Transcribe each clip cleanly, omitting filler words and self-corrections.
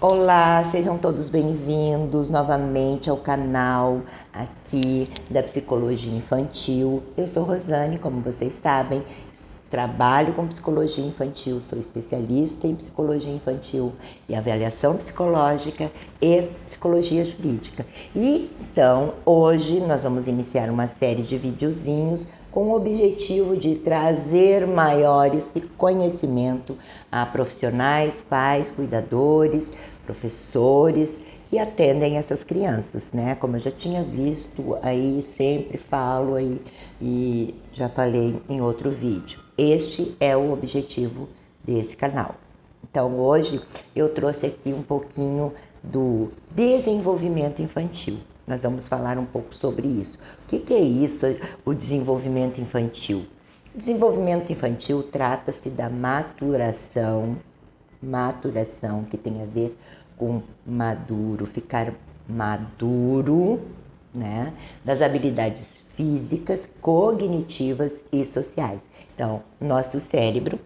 Olá, sejam todos bem-vindos novamente ao canal aqui da Psicologia Infantil. Eu sou Rosane, como vocês sabem, trabalho com psicologia infantil, sou especialista em psicologia infantil e avaliação psicológica e psicologia jurídica. E então, hoje nós vamos iniciar uma série de videozinhos com o objetivo de trazer maiores conhecimento a profissionais, pais, cuidadores, professores que atendem essas crianças, né? Como eu já tinha visto aí, sempre falo aí e já falei em outro vídeo. Este é o objetivo desse canal. Então hoje eu trouxe aqui um pouquinho do desenvolvimento infantil. Nós vamos falar um pouco sobre isso. O que é isso, o desenvolvimento infantil? O desenvolvimento infantil trata-se da maturação que tem a ver com maduro, ficar maduro, né? Das habilidades físicas, cognitivas e sociais. Então, nosso cérebro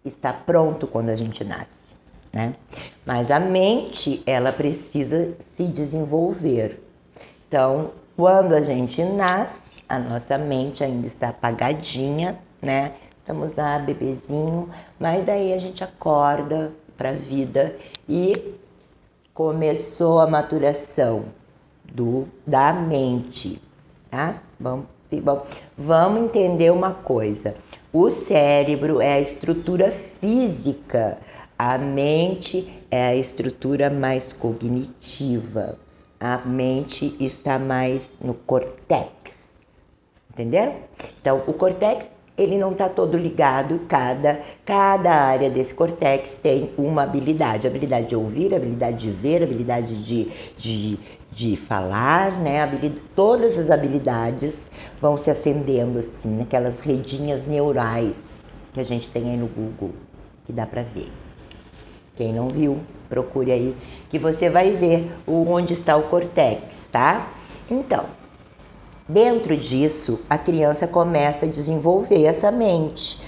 está pronto quando a gente nasce, né? Mas a mente, ela precisa se desenvolver. Então, quando a gente nasce, a nossa mente ainda está apagadinha, né? Estamos lá, bebezinho, mas daí a gente acorda para a vida e começou a maturação da mente, tá? Vamos entender uma coisa. O cérebro é a estrutura física, a mente é a estrutura mais cognitiva. A mente está mais no córtex, entenderam? Então, o córtex, ele não está todo ligado, cada área desse córtex tem uma habilidade. Habilidade de ouvir, habilidade de ver, habilidade de falar, né? Todas as habilidades vão se acendendo assim, naquelas redinhas neurais que a gente tem aí no Google, que dá para ver. Quem não viu, procure aí, que você vai ver onde está o córtex, tá? Então, dentro disso, a criança começa a desenvolver essa mente.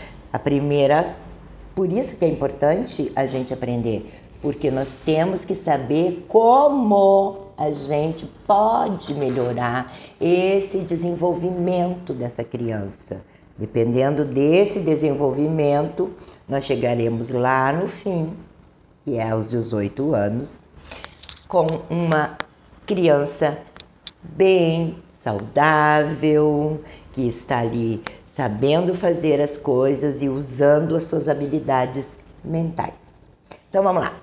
Por isso que é importante a gente aprender, porque nós temos que saber como a gente pode melhorar esse desenvolvimento dessa criança. Dependendo desse desenvolvimento, nós chegaremos lá no fim, que é aos 18 anos, com uma criança bem saudável, que está ali sabendo fazer as coisas e usando as suas habilidades mentais. Então vamos lá.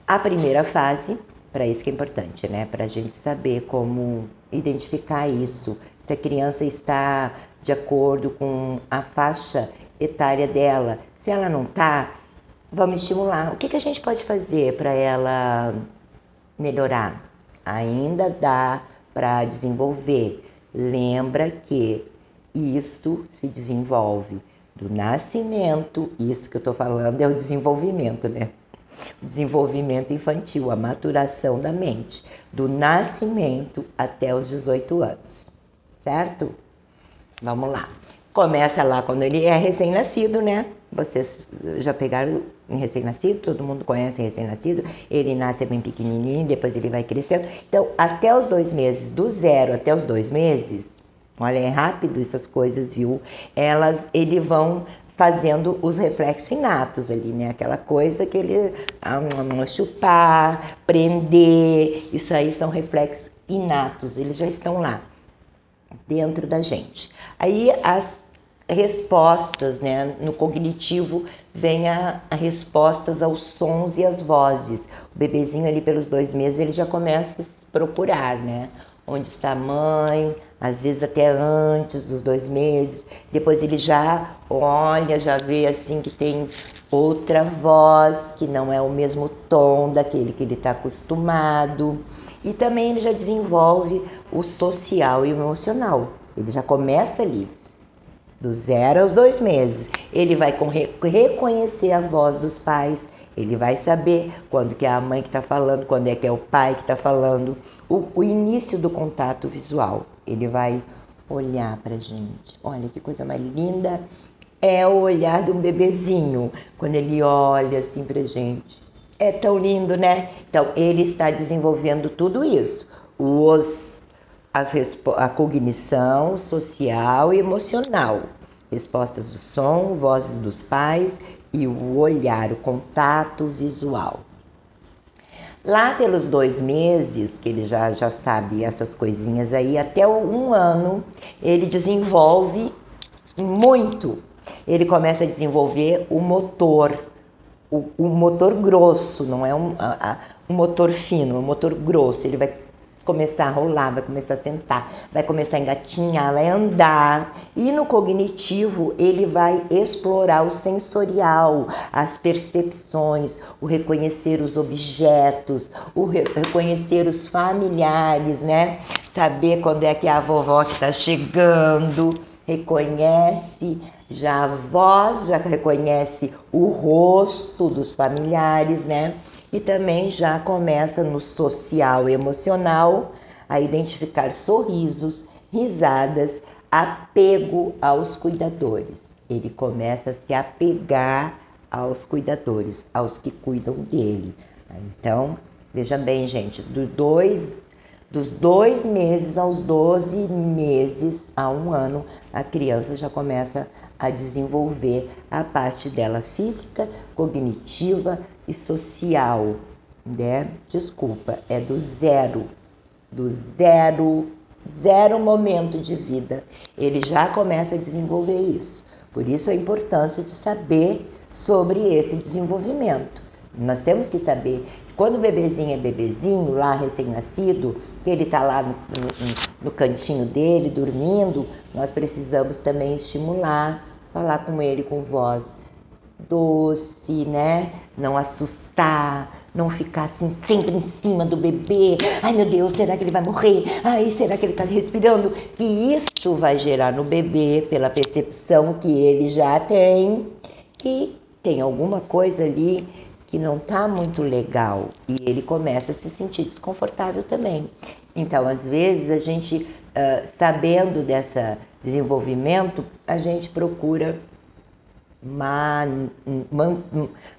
A primeira fase, para isso que é importante, né? Para a gente saber como identificar isso, se a criança está de acordo com a faixa etária dela. Se ela não está, vamos estimular. O que a gente pode fazer para ela melhorar? Ainda dá para desenvolver. Lembra que isso se desenvolve do nascimento, isso que eu estou falando é o desenvolvimento, né? O desenvolvimento infantil, a maturação da mente, do nascimento até os 18 anos, certo? Vamos lá. Começa lá quando ele é recém-nascido, né? Vocês já pegaram em recém-nascido, todo mundo conhece recém-nascido, ele nasce bem pequenininho, depois ele vai crescendo. Então, até os 2 meses, do 0 até os 2 meses, olha, é rápido essas coisas, viu? Eles vão fazendo os reflexos inatos ali, né? Aquela coisa que ele chupar, prender, isso aí são reflexos inatos, eles já estão lá, dentro da gente. Aí as respostas, né? No cognitivo vem a respostas aos sons e às vozes. O bebezinho ali pelos 2 meses ele já começa a se procurar, né? Onde está a mãe, às vezes até antes dos 2 meses. Depois ele já olha, já vê assim que tem outra voz, que não é o mesmo tom daquele que ele está acostumado. E também ele já desenvolve o social e o emocional. Ele já começa ali. Do 0 aos 2 meses, ele vai reconhecer a voz dos pais, ele vai saber quando que é a mãe que está falando, quando é que é o pai que está falando, o início do contato visual, ele vai olhar pra gente. Olha que coisa mais linda, é o olhar de um bebezinho, quando ele olha assim pra gente. É tão lindo, né? Então, ele está desenvolvendo tudo isso. A cognição social e emocional, respostas do som, vozes dos pais e o olhar, o contato visual. Lá pelos 2 meses, que ele já sabe essas coisinhas aí, até 1 ano, ele desenvolve muito. Ele começa a desenvolver o motor, o motor grosso, não é um motor fino, um motor grosso. Ele vai começar a rolar, vai começar a sentar, vai começar a engatinhar, vai andar. E no cognitivo, ele vai explorar o sensorial, as percepções, o reconhecer os objetos, o reconhecer os familiares, né? Saber quando é que a vovó que está chegando, reconhece já a voz, já reconhece o rosto dos familiares, né? E também já começa no social e emocional a identificar sorrisos, risadas, apego aos cuidadores. Ele começa a se apegar aos cuidadores, aos que cuidam dele. Então, veja bem, gente, dos 2 meses aos 12 meses a 1 ano, a criança já começa a desenvolver a parte dela física, cognitiva e social, né? Desculpa, é do zero momento de vida, ele já começa a desenvolver isso. Por isso a importância de saber sobre esse desenvolvimento. Nós temos que saber que quando o bebezinho é bebezinho, lá recém-nascido, que ele está lá no cantinho dele, dormindo, nós precisamos também estimular, falar com ele com voz doce, né? Não assustar, não ficar assim sempre em cima do bebê. Ai, meu Deus, será que ele vai morrer? Ai, será que ele está respirando? Que isso vai gerar no bebê, pela percepção que ele já tem, que tem alguma coisa ali que não está muito legal e ele começa a se sentir desconfortável também. Então, às vezes, a gente, sabendo desse desenvolvimento, a gente procura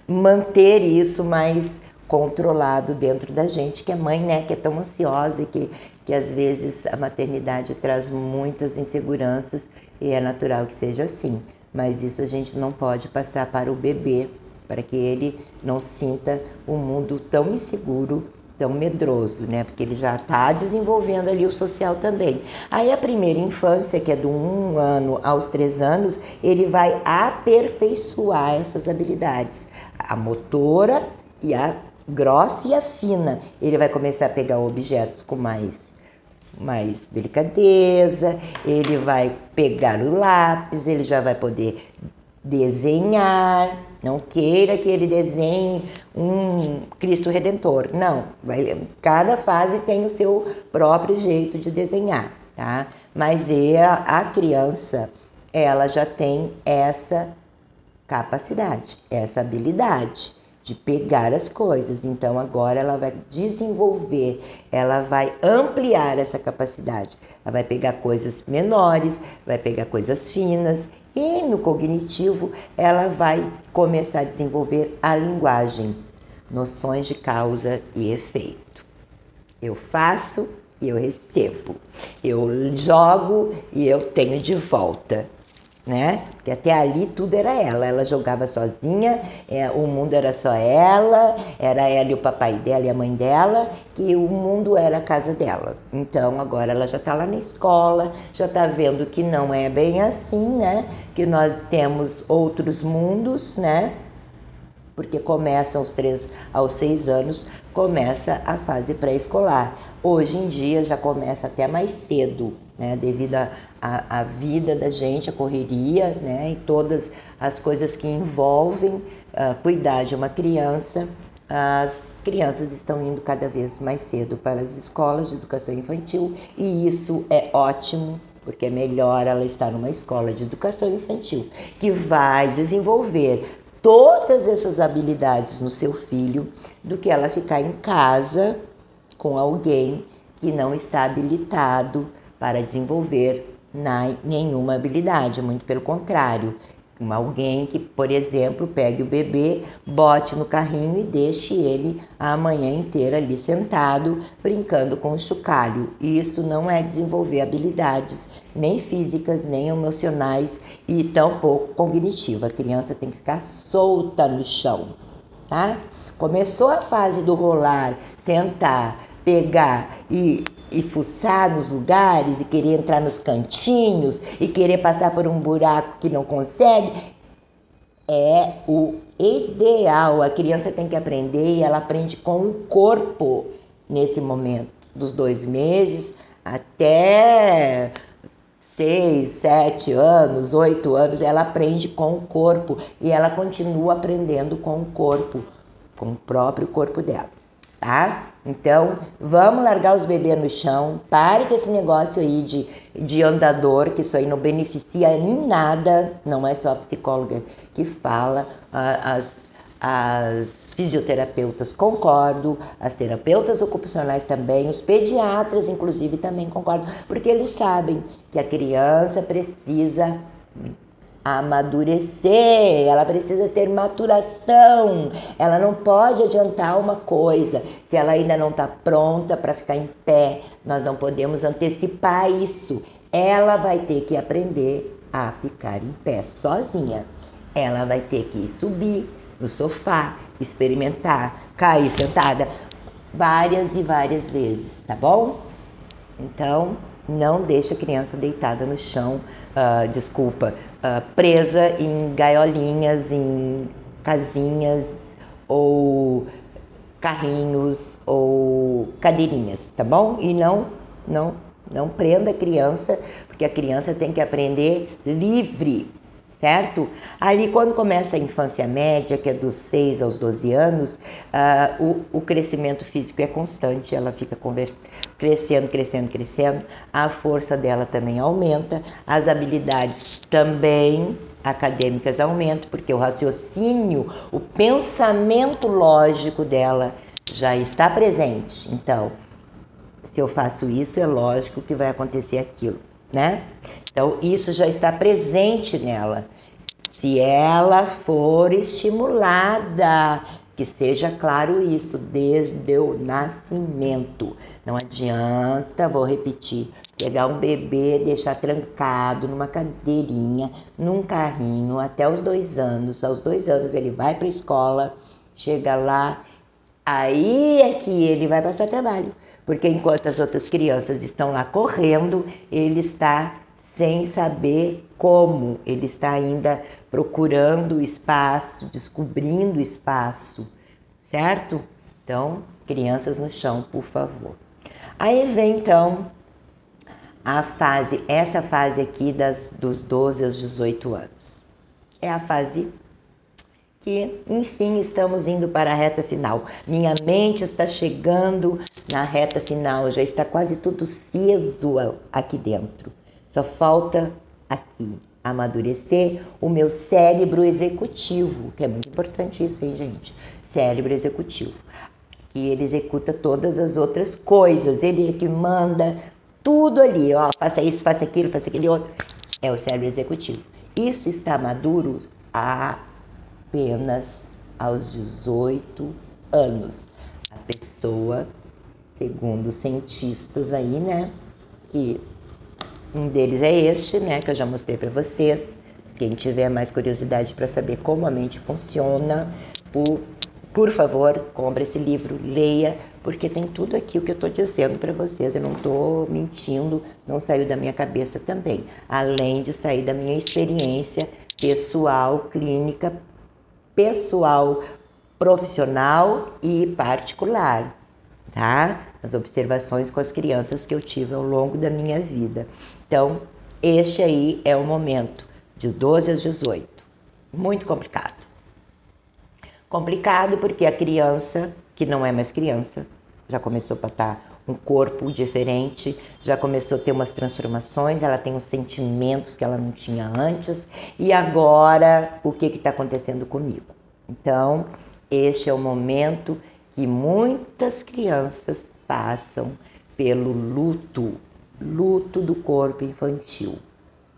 manter isso mais controlado dentro da gente, que é mãe, né, que é tão ansiosa e que às vezes a maternidade traz muitas inseguranças e é natural que seja assim, mas isso a gente não pode passar para o bebê, para que ele não sinta um mundo tão inseguro, tão medroso, né? Porque ele já está desenvolvendo ali o social também. Aí a primeira infância, que é do 1 ano aos 3 anos, ele vai aperfeiçoar essas habilidades. A motora e a grossa e a fina. Ele vai começar a pegar objetos com mais delicadeza, ele vai pegar o lápis, ele já vai poder desenhar. Não queira que ele desenhe um Cristo Redentor. Não, cada fase tem o seu próprio jeito de desenhar, tá? Mas a criança, ela já tem essa capacidade, essa habilidade de pegar as coisas. Então agora ela vai desenvolver, ela vai ampliar essa capacidade. Ela vai pegar coisas menores, vai pegar coisas finas. E no cognitivo, ela vai começar a desenvolver a linguagem, noções de causa e efeito. Eu faço e eu recebo. Eu jogo e eu tenho de volta, né? Porque até ali tudo era ela. Ela jogava sozinha, o mundo era só ela e o papai dela e a mãe dela, que o mundo era a casa dela. Então agora ela já está lá na escola, já está vendo que não é bem assim, né? Que nós temos outros mundos, né? Porque começa aos 3 aos 6 anos, começa a fase pré-escolar. Hoje em dia já começa até mais cedo, né? Devido à vida da gente, a correria, né? E todas as coisas que envolvem cuidar de uma criança, as crianças estão indo cada vez mais cedo para as escolas de educação infantil e isso é ótimo, porque é melhor ela estar numa escola de educação infantil que vai desenvolver todas essas habilidades no seu filho do que ela ficar em casa com alguém que não está habilitado para desenvolver nenhuma habilidade, muito pelo contrário. Alguém que, por exemplo, pegue o bebê, bote no carrinho e deixe ele a manhã inteira ali sentado, brincando com o chocalho. Isso não é desenvolver habilidades nem físicas, nem emocionais e tampouco cognitiva. A criança tem que ficar solta no chão, tá? Começou a fase do rolar, sentar, pegar e fuçar nos lugares e querer entrar nos cantinhos e querer passar por um buraco que não consegue, é o ideal. A criança tem que aprender e ela aprende com o corpo nesse momento, dos 2 meses até 6, 7 anos, 8 anos, ela aprende com o corpo e ela continua aprendendo com o corpo, com o próprio corpo dela, tá? Então, vamos largar os bebês no chão, pare com esse negócio aí de andador, que isso aí não beneficia em nada, não é só a psicóloga que fala, as fisioterapeutas concordam, as terapeutas ocupacionais também, os pediatras inclusive também concordam, porque eles sabem que a criança precisa amadurecer, ela precisa ter maturação, ela não pode adiantar uma coisa se ela ainda não está pronta para ficar em pé, nós não podemos antecipar isso, ela vai ter que aprender a ficar em pé sozinha, ela vai ter que subir no sofá, experimentar, cair sentada várias e várias vezes, tá bom? Então, não deixe a criança deitada no chão, presa em gaiolinhas, em casinhas ou carrinhos ou cadeirinhas, tá bom? E não prenda a criança, porque a criança tem que aprender livre, certo? Ali quando começa a infância média, que é dos 6 aos 12 anos, o crescimento físico é constante, ela fica crescendo, a força dela também aumenta, as habilidades também acadêmicas aumentam, porque o raciocínio, o pensamento lógico dela já está presente. Então, se eu faço isso, é lógico que vai acontecer aquilo, né? Então, isso já está presente nela. Se ela for estimulada, que seja claro isso, desde o nascimento. Não adianta, vou repetir, pegar um bebê, deixar trancado numa cadeirinha, num carrinho, até os 2 anos. Aos 2 anos ele vai para a escola, chega lá, aí é que ele vai passar trabalho. Porque enquanto as outras crianças estão lá correndo, ele está sem saber como, ele está ainda procurando espaço, descobrindo espaço, certo? Então, crianças no chão, por favor. Aí vem então essa fase aqui dos 12 aos 18 anos. É a fase que, enfim, estamos indo para a reta final. Minha mente está chegando na reta final, já está quase tudo aceso aqui dentro. Só falta aqui amadurecer o meu cérebro executivo, que é muito importante isso, hein, gente? Cérebro executivo, que ele executa todas as outras coisas, ele é que manda tudo ali, ó, faça isso, faça aquilo, faça aquele outro. É o cérebro executivo. Isso está maduro apenas aos 18 anos. A pessoa, segundo os cientistas aí, né, que um deles é este, né, que eu já mostrei para vocês. Quem tiver mais curiosidade para saber como a mente funciona, por favor, compre esse livro, leia, porque tem tudo aqui o que eu estou dizendo para vocês. Eu não estou mentindo, não saiu da minha cabeça também. Além de sair da minha experiência pessoal, clínica, pessoal, profissional e particular, tá? As observações com as crianças que eu tive ao longo da minha vida. Então, este aí é o momento de 12 aos 18. Muito complicado. Complicado porque a criança, que não é mais criança, já começou a estar um corpo diferente, já começou a ter umas transformações, ela tem uns sentimentos que ela não tinha antes, e agora o que está acontecendo comigo? Então, este é o momento que muitas crianças passam pelo luto do corpo infantil,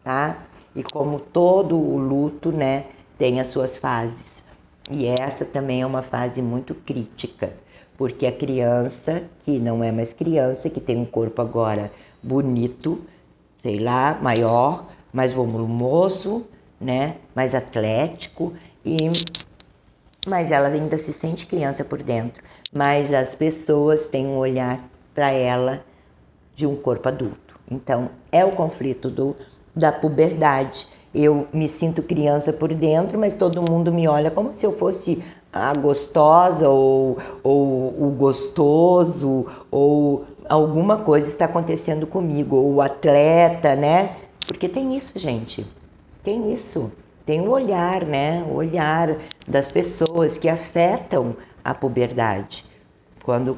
tá? E como todo o luto, né, tem as suas fases. E essa também é uma fase muito crítica, porque a criança, que não é mais criança, que tem um corpo agora bonito, sei lá, maior, mais volumoso, né, mais atlético, mas ela ainda se sente criança por dentro. Mas as pessoas têm um olhar para ela de um corpo adulto. Então, é o conflito da puberdade. Eu me sinto criança por dentro, mas todo mundo me olha como se eu fosse a gostosa ou o gostoso, ou alguma coisa está acontecendo comigo, ou o atleta, né? Porque tem isso, gente. Tem isso. Tem o olhar, né? O olhar das pessoas que afetam a puberdade. Quando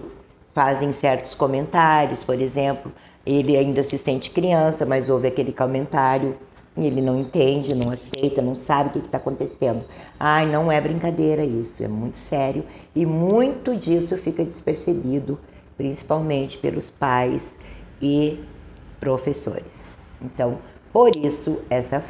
fazem certos comentários, por exemplo, ele ainda se sente criança, mas ouve aquele comentário e ele não entende, não aceita, não sabe o que está acontecendo. Ai, não é brincadeira isso, é muito sério e muito disso fica despercebido, principalmente pelos pais e professores. Então, por isso, essas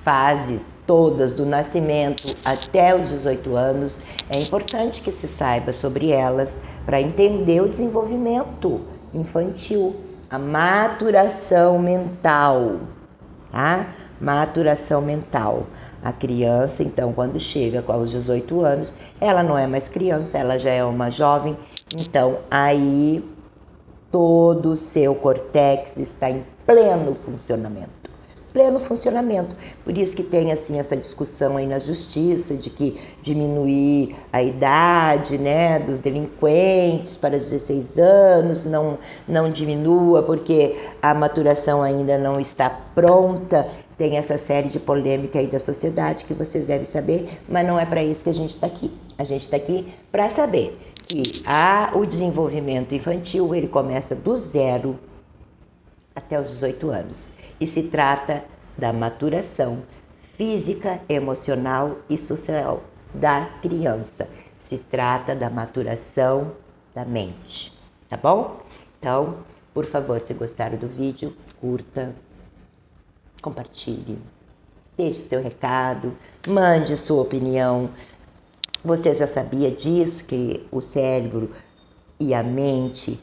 fases todas do nascimento até os 18 anos, é importante que se saiba sobre elas para entender o desenvolvimento infantil, a maturação mental, tá? Maturação mental. A criança, então, quando chega aos 18 anos, ela não é mais criança, ela já é uma jovem, então aí todo o seu córtex está em pleno funcionamento. Pleno funcionamento. Por isso que tem assim essa discussão aí na justiça de que diminuir a idade, né, dos delinquentes para 16 anos, não diminua porque a maturação ainda não está pronta. Tem essa série de polêmica aí da sociedade que vocês devem saber, mas não é para isso que a gente está aqui. A gente está aqui para saber que o desenvolvimento infantil ele começa do 0 até os 18 anos e se trata da maturação física, emocional e social da criança. Se trata da maturação da mente, tá bom? Então, por favor, se gostaram do vídeo, curta, compartilhe, deixe seu recado, mande sua opinião. Você já sabia disso, que o cérebro e a mente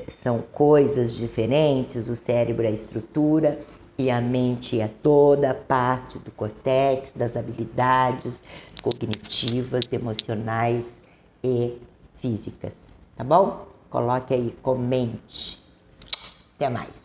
são coisas diferentes? O cérebro é a estrutura e a mente é toda a parte do córtex, das habilidades cognitivas, emocionais e físicas, tá bom? Coloque aí, comente. Até mais.